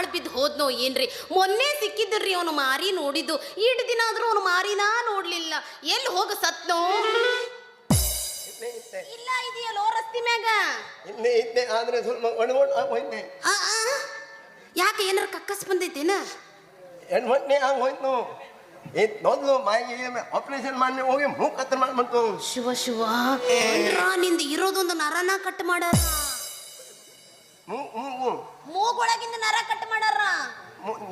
ಹಾಳು ಬಿದ್ದು ಹೋದ್ನೋ ಏನ್ರಿ. ಮೊನ್ನೆ ಸಿಕ್ಕಿದ್ರಿ ಅವನು ಮಾರಿ ನೋಡಿದ್ದು, ಈಟ್ ದಿನ ಆದ್ರೂ ಅವನು ಮಾರಿನಾ ನೋಡ್ಲಿಲ್ಲ. ಎಲ್ಲಿ ಹೋಗ ಸತ್ನೋ? ಇಲ್ಲ ಇದೆಯಲ್ಲೋ ರಸ್ತಿ ಮ್ಯಾಗ. ಇದ್ದೆ ಆದ್ರೆ ಸ್ವಲ್ಪ ಯಾಕೆ ಏನಾರ ಕಕ್ಕಸ್ ಬಂದೈತೇನ? ಹೆಣ್ಮಟ್ನೆ ಹೋಯ್ತು ಮೊದಲು ಬಾಯಿಗೆ ಆಪರೇಷನ್ ಮಾಡಿ ಹೋಗಿ ಮೂಗ್ ಕತ್ತರ್ ಮಾಡ್ಬಿಡ್ತು. ಶಿವ ಶಿವ, ನಿಂದ ಇರೋದೊಂದು ನರನ ಕಟ್ ಮಾಡಾರ. ಮೂಗೊಳಗಿಂದ ನರ ಕಟ್ ಮಾಡಾರ.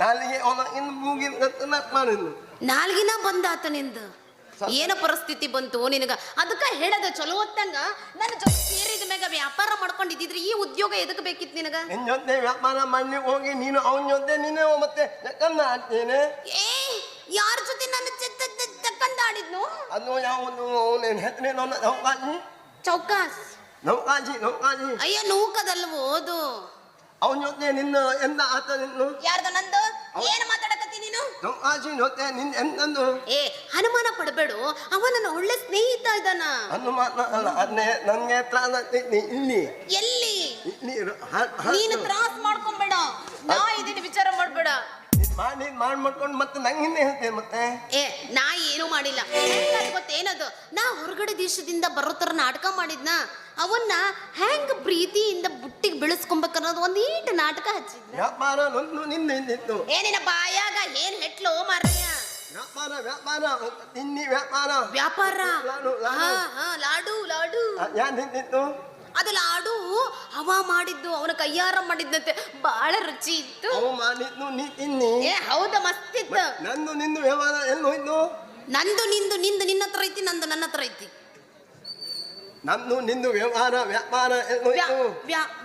ನಾಲಿಗೆ ಇನ್ನು ಮೂಗಿನ ಕತ್ತರ್ ಮಾಡಿದ್ಲು. ನಾಲ್ಗಿನ ಬಂದಾತ ನಿಂದ. ಏನ ಪರಿಸ್ಥಿತಿ ಬಂತು ನಿನಗ? ಅದಕ್ಕ ಹೇಳದ ಚಲೋ ಹೊತ್ತಂಗ ನನ್ನ ಜೊತೆ ಸೇರಿದ ಮ್ಯಾಗ ವ್ಯಾಪಾರ ಮಾಡ್ಕೊಂಡಿದ್ರೆ ಈ ಉದ್ಯೋಗ ಎದಕ್ ಬೇಕಿತ್ತು ನಿನಗ? ನಿನ್ ಜೊತೆ ವ್ಯಾಪಾರ ಮಾಡಿ ಹೋಗಿ ನೀನು ಅವನ ಜೊತೆ ನೀನು ಮತ್ತೆ ಚಕ್ಕಂದ ಆಡ್ತೇನೆ. ಯಾರ ಜೊತೆ ನನ್ನ ಚಕ್ಕಂದ ಆಡಿದ್ನು? ಅದು ಯಾವುದು ಅವನೇನು ಹೆತ್ತನೆ ನೌಕಾಜಿ ಚೌಕಾಸ್ ನೌಕಾಜಿ ನೌಕಾಜಿ. ಅಯ್ಯ ನೂಕದಲ್ವೋ ಅದು. ಅವನ ಜೊತೆ ನಿನ್ನ ಎಂದ ಆತ ನಿನ್ನು? ಯಾರ್ದು ನಂದು? ಏನು ಮಾತಾಡಕತ್ತಿ ನೀನು? ನೌಕಾಜಿ ಜೊತೆ ನಿನ್ ಎಂದಂದು? ಅನುಮಾನ ಪಡಬೇಡು, ಅವ ನನ್ನ ಒಳ್ಳೆ ಸ್ನೇಹಿತ ಇದ್ದಾನ. ಅನುಮಾನ ಅಲ್ಲ, ಅದನ್ನೇ ನನ್ಗೆ ತ್ರಾಸ ಆಗ್ತೈತಿ. ಇಲ್ಲಿ ಎಲ್ಲಿ ಇಲ್ಲಿ ನೀನು ತ್ರಾಸ ಮಾಡ್ಕೊಂಬೇಡ, ನಾ ಇದೀನಿ, ವಿಚಾರ ಮಾಡ್ಬೇಡ. ಮಾಡ್ಕೊಂಡು ಮತ್ತೆ ನಂಗೆ ಹಿಂದೆ ಹೇಳ್ತೇನೆ. ಮತ್ತೆ ನಾ ಏನು ಮಾಡಿಲ್ಲ. ಗೊತ್ತೇನದು, ನಾ ಹೊರಗಡೆ ದೇಶದಿಂದ ಬರೋತರ ನಾಟಕ ಮಾಡಿದ್ನ. ಅವನ್ನ ಹೆಂಗ್ ಪ್ರೀತಿಯಿಂದ ಬುಟ್ಟಿಗೆ ಬೆಳೆಸ್ಕೊಬೇಕನ್ನೋದು ಒಂದೀಟ ನಾಟಕ ಹಚ್ಚಿದ್ನ. ವ್ಯಾಪಾರ ನಿಂದ ಹಿಂದಿತ್ತು. ಏನಿನ ಬಾಯಾಗ ಏನ್ ಹೆಟ್ಲು ಮಾರಯ್ಯ? ವ್ಯಾಪಾರ ವ್ಯಾಪಾರ ತಿನ್ನಿ ವ್ಯಾಪಾರ ವ್ಯಾಪಾರ. ಲಾಡು ಲಾಡು ಯಾರು ಹಿಂದಿತ್ತು? ಅದು ಲಾಡು ಅವ ಮಾಡಿದ್ದು, ಅವನ ಕೈಯಾರ ಮಾಡಿದ್ದಂತೆ, ಬಹಳ ರುಚಿ ಇತ್ತು. ಅವ ಮಾಡಿದ್ದು ನೀ ತಿನ್ನಿ. ಹೌದ, ಮಸ್ತ್ ಇತ್ತು. ನಂದು ನಿಂದು ವ್ಯವಹಾರ ಎಲ್ಲಿ ಹೋಯ್ತು? ನಂದು ನಿಂದು ನಿನ್ನ ಹತ್ರ ಐತಿ, ನಂದು ನನ್ನ ಹತ್ರ ಐತಿ. ನಂದು ನಿಂದು ವ್ಯವಹಾರ ವ್ಯಾಪಾರ ಎಲ್ಲಿ ಹೋಯ್ತು?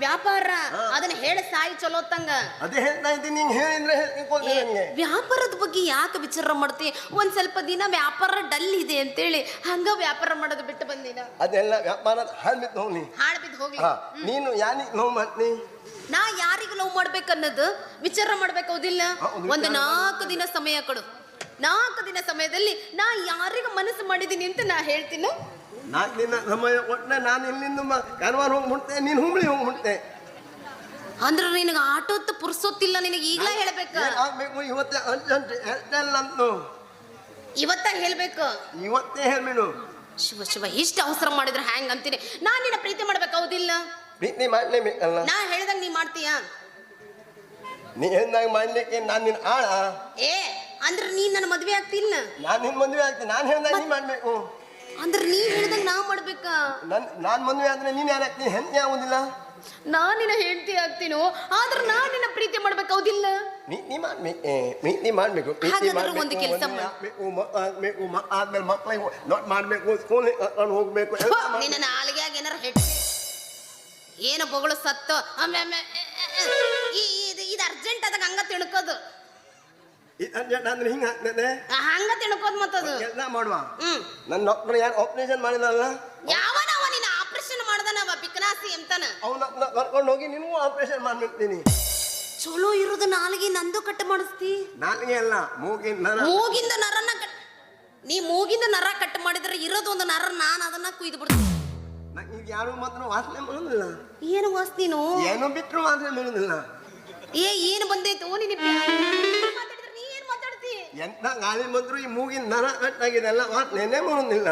ವ್ಯಾಪಾರ ಅದನ್ನ ಹೇಳ ಸಾಯಿ ಚಲೋತ್ತಂಗ. ಅದೇ ಹೇಳ್ತಾ ಇದ್ದೀನಿ, ನೀನ್ ಹೇಳಿದ್ರೆ ಹೇಳ್ತೀನಿ. ವ್ಯಾಪಾರದ ಬಗ್ಗೆ ಯಾಕೆ ವಿಚಾರ ಮಾಡ್ತಿ? ಒಂದ್ ಸ್ವಲ್ಪ ದಿನ ವ್ಯಾಪಾರ ಡಲ್ ಇದೆ ಅಂತೇಳಿ ಹಂಗ ವ್ಯಾಪಾರ ಮಾಡೋದು ಬಿಟ್ಟು ಬಂದಿನ. ಅದೆಲ್ಲ ವ್ಯಾಪಾರ ಹಾಳ್ಬಿದ್ದು ಹೋಗ್ಲಿ, ಹಾಳ್ಬಿದ್ದು ಹೋಗ್ಲಿ. ನೀನು ಯಾನಿಗೆ ನೋವು ಮಾಡ್ತಿ? ನಾ ಯಾರಿಗೆ ಲವ್ ಮಾಡ್ಬೇಕನ್ನೋದು ವಿಚಾರ ಮಾಡ್ಬೇಕೌದಿಲ್ಲ? ಒಂದು 4 ದಿನ ಸಮಯ ಕೊಡು. 4 ದಿನ ಸಮಯದಲ್ಲಿ ನಾ ಯಾರಿಗೆ ಮನಸ್ಸು ಮಾಡಿದೀನಿ ಅಂತ ನಾ ಹೇಳ್ತೀನಿ. 4 ದಿನ ಸಮಯ ಕೊಟ್ಟರೆ ನಾನು ಇಲ್ಲಿಂದ ಕಾರವಾರ ಹೋಗಿ ಮುಟ್ತೆ, ನೀನು ಹುಬ್ಳಿ ಹೋಗಿ ಮುಟ್ತೆ. ಅಂದ್ರೆ ನಿನಗೆ ಆಟೋತ್ತ ಪುರ್ಸೊತ್ತಿಲ್ಲ, ನಿನಗೆ ಈಗಲೇ ಹೇಳ್ಬೇಕು. ಆಗ್ಬೇಕು ಇವತ್ತೇ ಅರ್ಜೆಂಟ್ ಎಷ್ಟೆಲ್ಲ ಅಂತು. ಇವತ್ತ ಹೇಳ್ಬೇಕು, ಇವತ್ತೇ ಹೇಳ್ಬೇಡು. ಶಿವ ಶಿವ, ಇಷ್ಟ ಅವಸರ ಮಾಡಿದ್ರೆ ಹ್ಯಾಂಗ್ ಅಂತೀನಿ? ನಾ ನಿನ್ನ ಪ್ರೀತಿ ಮಾಡ್ಬೇಕೌದಿಲ್ಲ? ಪ್ರೀತಿ ಮಾಡ್ಲೇಬೇಕಲ್ಲ. ನಾ ಹೇಳ್ದಂಗ ನೀ ಮಾಡ್ತೀಯಾ? ನೀ ಹೇಳ್ದಂಗ ಮಾಡ್ಲಿಕ್ಕೆ ನಾನು ನಿನ್ನ ಆಳ. ಅಂದ್ರೆ ನೀನ್ ನನ್ನ ಮದ್ವೆ ಆಗ್ತಿಲ್ಲ? ನಾನು ನಿನ್ ಮದ್ವೆ ಆಗ್ತೀನಿ. ನಾನು ಹೇಳ್ದಂಗ ನೀ ಮಾಡ್ಬೇಕು. ಅಂದ್ರೆ ನೀ ಹೇಳ್ದಂಗ ನಾ ಮಾಡ್ಬೇಕ? ನಾನ್ ಮದ್ವೆ ಆದ್ರೆ ನೀನ್ ಯಾರು ಆಗ್ತೀನಿ? ಹೆಂಡತಿ ಆಗುದಿಲ್ಲ. ನಾನಿನ ಹೆಂಡತಿ ಆಗ್ತೀನೋ, ಆದ್ರೆ ನಾ ನಿನ್ನ ಪ್ರೀತಿ ಮಾಡ್ಬೇಕೌದಿಲ್ಲ? ಪ್ರೀತಿ ಮಾಡ್ಬೇಕು. ಒಂದು ಕೆಲಸ ಆದ್ಮೇಲೆ ಮಕ್ಕಳಿಗೆ ನೋಟ್ ಮಾಡ್ಬೇಕು, ಸ್ಕೂಲಿಗೆ ಕರ್ಕೊಂಡು ಹೋಗ್ಬೇಕು. ನಿನ್ನ ನಾಲ್ಗ್ಯಾಗ ಏನಾರ ಹೆಟ್ಟಿ ಏನು ಬೊಗಳು ಸತ್ತು ಇದು ಅರ್ಜೆಂಟ್ ಅದಾಗ ಹಂಗ ತಿಳ್ಕೋದು. ಅಂದ್ರೆ ಹಿಂಗ ಆಗ್ತದೆ, ಹಂಗ ತಿಳ್ಕೋದ್ ಮತ್ತದು ಎಲ್ಲ ಮಾಡುವ. ನನ್ನ ಡಾಕ್ಟರ್ ಯಾರು ಆಪರೇಷನ್ ಮಾಡಿದಲ್ಲ, ಯಾವನವ ನಿನ್ನ ಆಪರೇಷನ್ ಮಾಡ್ದನವ ಪಿಕ್ನಾಸಿ ಅಂತಾನ. ಅವನ ಕರ್ಕೊಂಡು ಹೋಗಿ ನಿನಗೂ ಆಪರೇಷನ್ ಮಾಡ್ಬಿಡ್ತೀನಿ. ಚಲೋ ಇರೋದು ನಾಲ್ಗೆ ನಂದು ಕಟ್ ಮಾಡಿಸ್ತಿ? ನಾಲ್ಗೆ ಅಲ್ಲ, ಮೂಗಿಂದ ನರನ ನೀ ಮೂಗಿಂದ ನರ ಕಟ್ ಮಾಡಿದ್ರೆ ಇರೋದು ಒಂದು ನರ, ನಾನು ಅದನ್ನ ಕುಯ್ದು ಬಿಡ್ತೀನಿ. ಈಗ ಯಾರು ಮಾತ್ರ ವಾಸನೆ ಬರೋದಿಲ್ಲ. ಏನು ವಾಸನೀನು? ಏನು ಬಿಟ್ಟರು ವಾಸನೆ ಬರೋದಿಲ್ಲ. ಏನು ಬಂದೈತು ನಿನ್ನ ಮಾತಾಡಿದ್ರೆ? ನೀ ಏನ್ ಮಾತಾಡ್ತಿ? ಎಂತ ಗಾಳಿ ಬಂದ್ರು ಈ ಮೂಗಿನ ನರ ಕಟ್ಟಾಗಿದೆ ಅಲ್ಲ, ವಾಸನೆ ಬರೋದಿಲ್ಲ.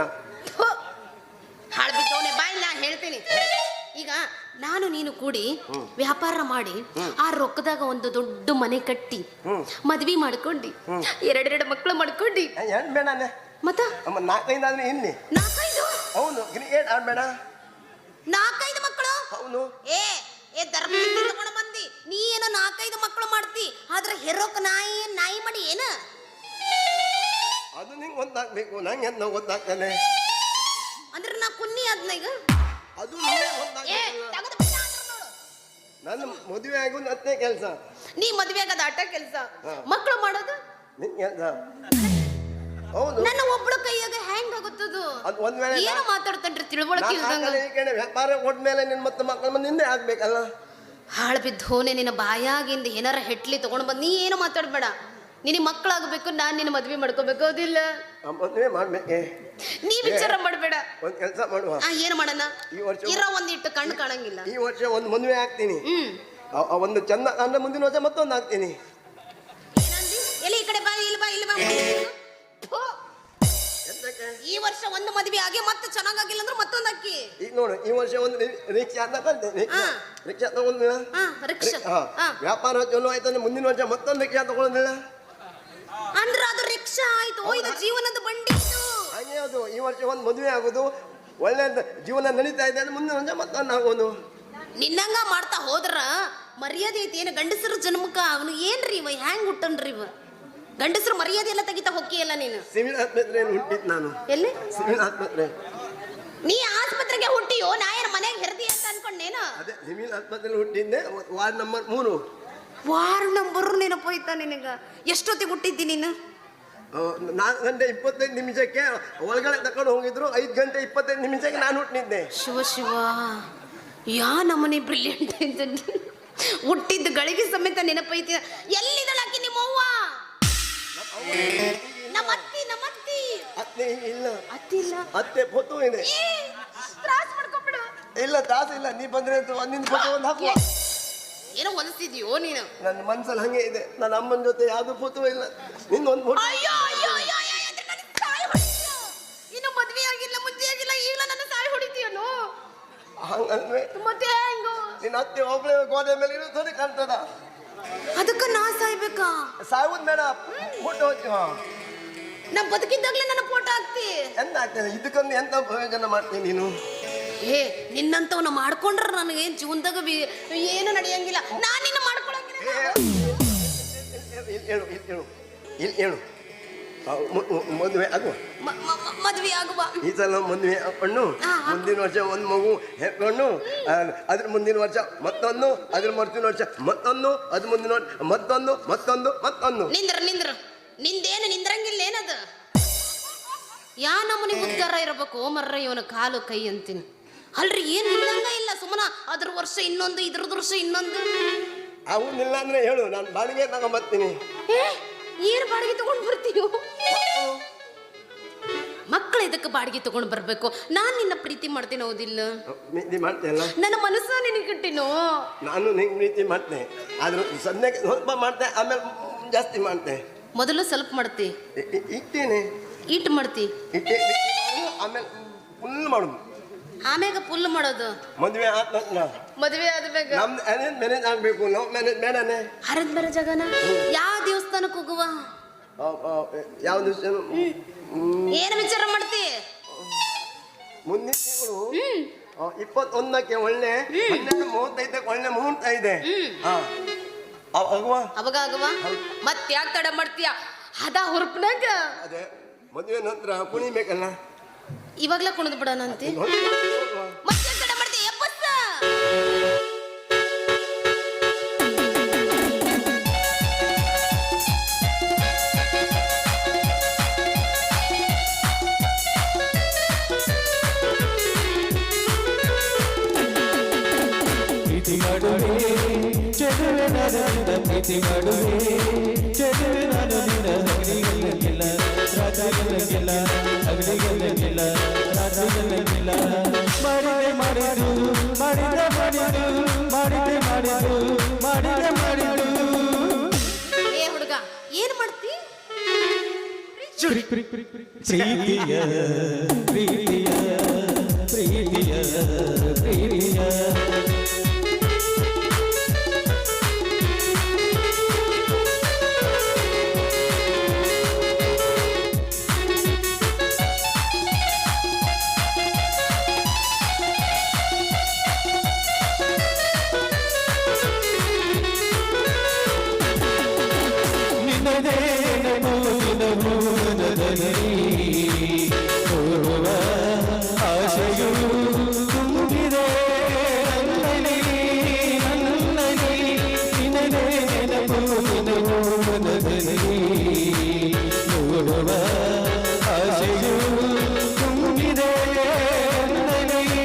ಹಾಳ್ಬಿದ್ದವನೇ ಬಾಯಿ, ನಾ ಹೇಳ್ತೀನಿ. ಈಗ ನಾನು ನೀನು ಕೂಡಿ ವ್ಯಾಪಾರ ಮಾಡಿ ಆ ರೊಕ್ಕದಾಗ ಒಂದು ದೊಡ್ಡ ಮನೆ ಕಟ್ಟಿ ಮದ್ವಿ ಮಾಡ್ಕೊಂಡಿ 2 ಮಕ್ಳು ಮಾಡ್ಕೊಂಡಿ. ಬೇಡ ಮತ್ತ 4-5 ಆದ್ರೆ ಇಲ್ಲಿ 4-5. ಹೌದು, ಕ್ರಿಕೆಟ್ ಆಡ್ಬೇಡ. 4-5 ಮಕ್ಕಳು? ಹೌದು. ಧರ್ಮ ತಗೊಂಡು ಬಂದಿ ನೀ ಏನೋ 4-5 ಮಕ್ಕಳು ಮಾಡ್ತಿ, ಆದ್ರೆ ಹೆರೋಕ್ ನಾಯಿ ಮಾಡಿ ಏನ? ಅದು ನಿಂಗೆ ಗೊತ್ತಾಗ್ಬೇಕು, ನಂಗೆ ಎಂತ ಗೊತ್ತಾಗ್ತಾನೆ. ಅಂದ್ರೆ ನಾ ಕುನ್ನಿ ಆದ್ನ ಈಗ? ಅದು ನನ್ನ ಮದುವೆ ಆಗೋದು ಅಷ್ಟೇ ಕೆಲಸ. ನೀ ಮದುವೆ ಆಗೋದು ಅಟ್ಟ ಕೆಲಸ, ಮಕ್ಕಳು ಮಾಡೋದು ನಿನ್ ಕೆಲಸ. ಹೌದು, ನನ್ನ ಒಬ್ಬಳ ಕೈಯಾಗ ಹೆಂಗ್ ಆಗುತ್ತದು? ಅದು ಒಂದ್ ವೇಳೆ ಏನೋ ಮಾತಾಡ್ತಂಡ್ರಿ ತಿಳುವಳಿಕೆ ಇಲ್ದಂಗ. ವ್ಯಾಪಾರ ಕೊಟ್ಮೇಲೆ ನಿನ್ ಮತ್ತೆ ಮಕ್ಕಳ ನಿಂದೆ ಆಗ್ಬೇಕಲ್ಲ. ಹಾಳು ಬಿದ್ದು ಹೋನೆ ನಿನ್ನ ಬಾಯಾಗಿಂದ ಏನಾರ ಹೆಟ್ಲಿ ತಗೊಂಡ್ ಬಂದ್ ನೀ ಏನು ಮಾತಾಡ್ಬೇಡ. ನಿನಗೆ ಮಕ್ಕಳಾಗಬೇಕು, ನಾನು ನಿನ್ನ ಮದ್ವೆ ಮಾಡ್ಕೋಬೇಕು. ಹೌದಿಲ್ಲ? ಮದ್ವೆ ಮಾಡ್ಬೇಕೆ? ನೀ ವಿಚಾರ ಮಾಡಬೇಡ. ಒಂದ್ ಕೆಲಸ ಮಾಡುವ. ಏನು ಮಾಡೋಣ? ಈ ವರ್ಷ ಇರೋ ಒಂದಿಟ್ಟು ಕಣ್ಣು ಕಾಣಂಗಿಲ್ಲ. ಈ ವರ್ಷ ಒಂದು ಮದ್ವೆ ಆಗ್ತೀನಿ. ಒಂದು ಚಂದ ಅಂದ್ರೆ ಮುಂದಿನ ವರ್ಷ ಮತ್ತೊಂದು ಹಾಕ್ತೀನಿ. ಏನಂದಿ? ಎಲ್ಲಿ ಈ ಕಡೆ ಬಾ, ಇಲ್ಲಿ ಬಾ, ಇಲ್ಲಿ ಬಾ. ಥು. ಎಂತಕ್ಕೆ? ಈ ವರ್ಷ ಒಂದು ಮದುವೆ ಆಗಿ ಮತ್ತೆ ಚೆನ್ನಾಗಿಲ್ಲ ಅಂದ್ರೆ ಮತ್ತೊಂದು ಅಕ್ಕಿ. ಈಗ ನೋಡು, ಈ ವರ್ಷ ಒಂದು ರಿಕ್ಷಾ ಅಂತ ಕಲ್ತೆ. ಹಾ. ರಿಕ್ಷಾ ತಗೊಂಡಿಲ್ಲ. ರಿಕ್ಷಾ. ವ್ಯಾಪಾರ ಚಲೋ ಆಯ್ತಂದ್ರೆ ಮುಂದಿನ ವರ್ಷ ಮತ್ತೊಂದು ರಿಕ್ಷಾ ತಗೊಂಡಿಲ್ಲ. ಅಂದ್ರೆ ಅದು ರಿಕ್ಷಾ ಆಯ್ತು, ಇದು ಜೀವನದ ಬಂಡಿ ಇದು. ಹಾಗೆ ಅದು ಈ ವರ್ಷ ಒಂದು ಮದುವೆ ಆಗೋದು, ಒಳ್ಳೆ ಜೀವನ ನಡೀತಾ ಇದೆ ಅಂದ್ರೆ ಮುಂದಿನ ವರ್ಷ ಮತ್ತೊಂದು ಆಗೋದು. ನಿನ್ನಂಗ ಮಾಡ್ತಾ ಹೋದ್ರ ಮರ್ಯಾದೆ ಐತಿ ಏನು? ಗಂಡಸರ ಜನ್ಮಕ್ಕ ಅವನು ಏನ್ರಿ ಇವ ಹ್ಯಾಂಗ್ ಹುಟ್ಟನ್ರಿ ಇವ? ಗಂಡಸರು ಮರ್ಯಾದೆ ಎಲ್ಲ ತೆಗಿತಾ ಹೊಕ್ಕಿಯಲ್ಲ ನೀನು. ಸಿವಿಲ್ ಆಸ್ಪತ್ರೆಯಲ್ಲಿ ಹುಟ್ಟಿದ್ ನಾನು. ಎಲ್ಲಿ? ಸಿವಿಲ್ ಆಸ್ಪತ್ರೆ. ನೀ ಆಸ್ಪತ್ರೆಗೆ ಹುಟ್ಟಿಯೋ? ನಾ ಏನು ಮನೆಗೆ ಹೆರ್ದಿ ಅಂತ ಅನ್ಕೊಂಡೇನು? ಅದೇ ಸಿವಿಲ್ ಆಸ್ಪತ್ರೆಯಲ್ಲಿ ಹುಟ್ಟಿದ್ದೆ, ವಾರ್ಡ್ ನಂಬರ್ 3. ವಾರ್ಡ್ ನಂಬರ್ ನೆನಪೋಯ್ತಾ ನಿನಗ? ಎಷ್ಟೊತ್ತಿಗೆ ಹುಟ್ಟಿದ್ದಿ ನೀನು? 4 ಗಂಟೆ 25 ನಿಮಿಷಕ್ಕೆ ಒಳಗಡೆ ತಕೊಂಡು ಹೋಗಿದ್ರು. 5 ಗಂಟೆ 25 ನಿಮಿಷಕ್ಕೆ ನಾನು ಹುಟ್ಟಿದ್ದೆ. ಶಿವ ಶಿವ, ಯಾ ನಮ್ಮನೆ ಬ್ರಿಲಿಯಂಟ್ ಅಂತ. ಹುಟ್ಟಿದ್ದ ಗಳಿಗೆ ಸಮೇತ ನೆನಪೈತಿ. ಎಲ್ಲಿದಳಾಕಿ ನಿಮ್ಮ ಅವ್ವ? ನಮ್ಮತ್ತಿ ಅತ್ತೆ ಇಲ್ಲ. ಅತ್ತಿ ಇಲ್ಲ? ಅತ್ತೆ ಫೋಟೋ ಇದೆ. ತ್ರಾಸ್ ಮಾಡ್ಕೊಬಿಡು. ಇಲ್ಲ ತ್ರಾಸ ಇಲ್ಲ, ನೀ ಬಂದ್ರೆ ಒಂದಿನ ಫೋಟೋ ಒಂದು ಹಾಕುವ. ಏನೋ ಹೊಲಿಸಿದ್ಯೋ ನೀನು? ನನ್ನ ಮನ್ಸಲ್ಲಿ ಹಂಗೆ ಇದೆ. ನನ್ನ ಅಮ್ಮನ ಜೊತೆ ಯಾವ್ದು ಫೋಟೋ ಇಲ್ಲ, ನಿಂದೊಂದು ಫೋಟೋ. ಅಯ್ಯೋ ಅಯ್ಯೋ ಅಯ್ಯೋ ಅಯ್ಯೋ, ಅಂದ್ರೆ ನನಗೆ ಸಾಯಿ ಹೊಡಿತೀಯ. ಇನ್ನು ಮದ್ವೆ ಆಗಿಲ್ಲ, ಮುಂಚೆ ಆಗಿಲ್ಲ, ಈಗಲ ನನ್ನ ಸಾಯಿ ಹೊಡಿತೀಯನು? ಹಂಗಂದ್ರೆ ಮತ್ತೆ ಹೆಂಗೋ? ನಿನ್ನ ಅತ್ತೆ ಒಬ್ಬಳೆ ಗೋಡೆ ಮೇಲೆ ಇರೋದು ಕಾಣ್ತದ. ಅದಕ್ಕೆ ನಾ ಸಾಯ್ಬೇಕಾ? ಸಾಯುವುದು ಬೇಡ, ಫೋಟೋ ನಾ ಬದುಕಿದ್ದಾಗ್ಲೇ ನನ್ನ ಫೋಟೋ ಹಾಕ್ತಿ. ಎಂತ ಆಗ್ತದೆ ಇದಕ್ಕೊಂದು ಎಂತ ಪ್ರಯೋಜನ ಮಾಡ್ತೀನಿ ನೀನು? ಏ, ನಿನ್ನಂತವನ್ನ ಮಾಡ್ಕೊಂಡ್ರ ನನಗೆ ಜೀವನದಾಗ ಏನು ನಡೆಯಂಗಿಲ್ಲ. ನಾನು ನಿನ್ನ ಮಾಡ್ಕೊಳಂಗಿಲ್ಲ. ಹೇಳು ಮದುವೆ ಆಗುವ. ಮದ್ವೆ ಆಗುವ. ಈ ಸಲ ಮದುವೆ ಹಾಕೊಂಡು ಮುಂದಿನ ವರ್ಷ ಒಂದು ಮಗು ಹೆರ್ಕೊಂಡು, ಅದ್ರ ಮುಂದಿನ ವರ್ಷ ಮತ್ತೊಂದು, ಅದ್ರ ಮುಂದಿನ ವರ್ಷ ಮತ್ತೊಂದು, ಅದ್ರ ಮುಂದಿನ ವರ್ಷ ಮತ್ತೊಂದು ಮತ್ತೊಂದು ಮತ್ತೊಂದು. ನಿಂದ್ರ ನಿಂದೇನು ನಿಂದ್ರಂಗಿಲ್ಲ ಏನದು? ಯಾ ನಮ್ಮನಿ ಮುದ್ದಾರ ಇರಬೇಕು ಮರ್ರ ಇವನ ಕಾಲು ಕೈ ಅಂತೀನಿ. ಅಲ್ರಿ ಏನು ನಿಲ್ಲಂಗ ಇಲ್ಲ. ಸುಮ್ಮನ ಅದ್ರ ವರ್ಷ ಇನ್ನೊಂದು, ಇದ್ರದ್ದು ವರ್ಷ ಇನ್ನೊಂದು. ಅವನಿಲ್ಲ ಅಂದ್ರೆ ಹೇಳು, ನಾನು ಬಾಡಿಗೆ ತಗೊಂಬರ್ತೀನಿ. ಏನು ಬಾಡಿಗೆ ತಗೊಂಡು ಬರ್ತೀಯೋ? ಮಕ್ಕಳು ಇದಕ್ಕೆ ಬಾಡಿಗೆ ತಗೊಂಡು ಬರ್ಬೇಕು. ನಾನು ನಿನ್ನ ಪ್ರೀತಿ ಮಾಡ್ತೀನಿ, ಹೌದಿಲ್ಲ? ಪ್ರೀತಿ ಮಾಡ್ತೇಲ್ಲ? ನನ್ನ ಮನಸ್ಸು ನಿನಗೆ ಕಟ್ಟಿನೋ. ನಾನು ನಿಂಗೆ ಪ್ರೀತಿ ಮಾಡ್ತೇನೆ, ಆದ್ರೂ ಸದ್ಯಕ್ಕೆ ಸ್ವಲ್ಪ ಮಾಡ್ತೆ, ಆಮೇಲೆ ಜಾಸ್ತಿ ಮಾಡ್ತೆ. ಮೊದಲು ಸ್ವಲ್ಪ ಮಾಡ್ತಿ, ಇಟ್ಟೇನೆ ಇಟ್ಟು ಮಾಡ್ತಿ, ಆಮೇಲೆ ಫುಲ್ ಮಾಡುದು, ಆಮ್ಯಾಗ ಫುಲ್ ಮಾಡೋದು. ಮದುವೆ ಆದ ಮದುವೆ ಆದ್ಮ್ಯಾಗ ನಮ್ದು ಅರೇಂಜ್ ಮ್ಯಾರೇಜ್ ಆಗ್ಬೇಕು. ಲವ್ ಮ್ಯಾರೇಜ್ ಬೇಡನೆ. ಹರಿದ್ ಬೇರೆ ಜಗನ ಯಾವ ದೇವಸ್ಥಾನಕ್ಕೆ ಹೋಗುವ? ಯಾವ ದಿವಸ ಏನು ವಿಚಾರ ಮಾಡ್ತಿ? ಮುಂದಿನ ತಿಂಗಳು 21ಕ್ಕೆ ಒಳ್ಳೆ 12:35 ಒಳ್ಳೆ ಮುಹೂರ್ತ ಇದೆ. ಅವಾಗ ಆಗುವ. ಮತ್ತೆ ಯಾಕೆ ತಡ ಮಾಡ್ತೀಯ? ಅದ ಹುರುಪ್ನಾಗ ಅದೇ ಮದುವೆ ನಂತರ ಕುಣಿಬೇಕಲ್ಲ. ಇವಾಗ್ಲೇ ಕುಣಿದು ಬಿಡೋಣ ಅಂತಿ. ಮತ್ತೆ ತಡ ಮಾಡ್ತೀಯ? ಎಪ್ಪತ್ತ ಚೆಲುವೆ ನನ್ನ ಪ್ರೀತಿ ಮಾಡುವೆ, ಚೆಲುವೆ ನಾನು ನಿನ್ನ ಹಗಲಿಗೆಲ್ಲ ರಾತ್ರಿಗೆಲ್ಲ ಹಗಲಿಗೆಲ್ಲ ರಾತ್ರಿಗೆಲ್ಲ ಮಾಡಿದೆ ಮಾಡಿದು ಮಾಡಿದೆ ಮಾಡಿದು ಮಾಡಿದೆ ಮಾಡಿದು ಮಾಡಿದೆ ಮಾಡಿದು. ಏ ಹುಡುಗ, ಏನ್ ಮಾಡ್ತಿ? ಪ್ರೀತಿಯ ಪ್ರೀತಿಯ ಪ್ರೀತಿಯ ಪ್ರೀತಿಯ ಆಶೆಯು ತುಂಬಿದೆ ನನ್ನಲ್ಲಿ ನಿನಗೆ ನೆನಪು ನೋಡುವ ಆಶೆಯು ತುಂಬಿದೆ ನನ್ನಲ್ಲಿ.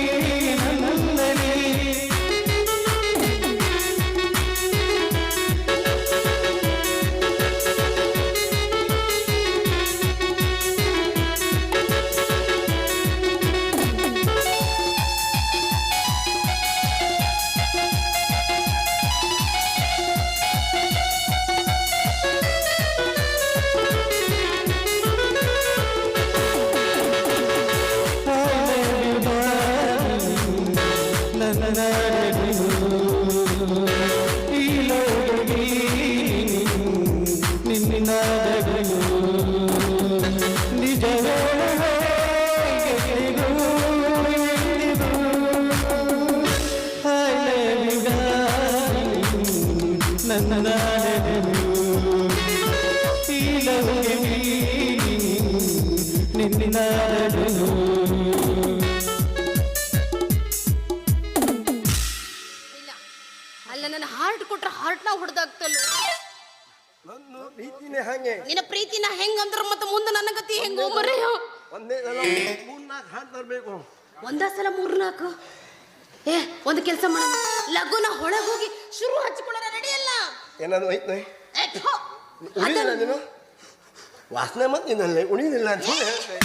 ನನ್ನ ಈ ಲವ್ಗೆ ನಿನ್ನ ಇಲ್ಲ ಅಲ್ಲ ನನ್ನ ಹಾರ್ಟ್ ಕೊಟ್ರೆ ಹಾರ್ಟ್ನ ಹೊಡೆದಾಗ್ತಲ್ಲ ನನ್ನ ಪ್ರೀತಿನೇ ಹಾಗೆ. ನಿನ್ನ ಪ್ರೀತಿನ ಹೆಂಗಂದ್ರ ಮತ್ತೆ ಮುಂದೆ ನನ್ನ ಗತಿ ಹೆಂಗೋ ಮರೆಯೋ ಒಂದೇ ಸಲ 3-4 ಹಾಡು ತರಬೇಕು. ಒಂದ ಸಲ 3-4 ಒಂದು ಕೆಲಸ ಮಾಡೋಣ ಲಗುನ ಹೊಳಗೆ ಹೋಗಿ ಶುರು ಹಚ್ಕೊಳ್ಳೋಣ ನಡೆಯಲ್ಲ ಏನಾದ್ರು ಐತೆ ಉಳಿದಿಲ್ಲ ನೀನು ವಾಸನೆ ಮತ್ತೆ ಉಳಿದಿಲ್ಲ ಅಂತ ಹೇಳಿ ಹೇಳ್ತೆ.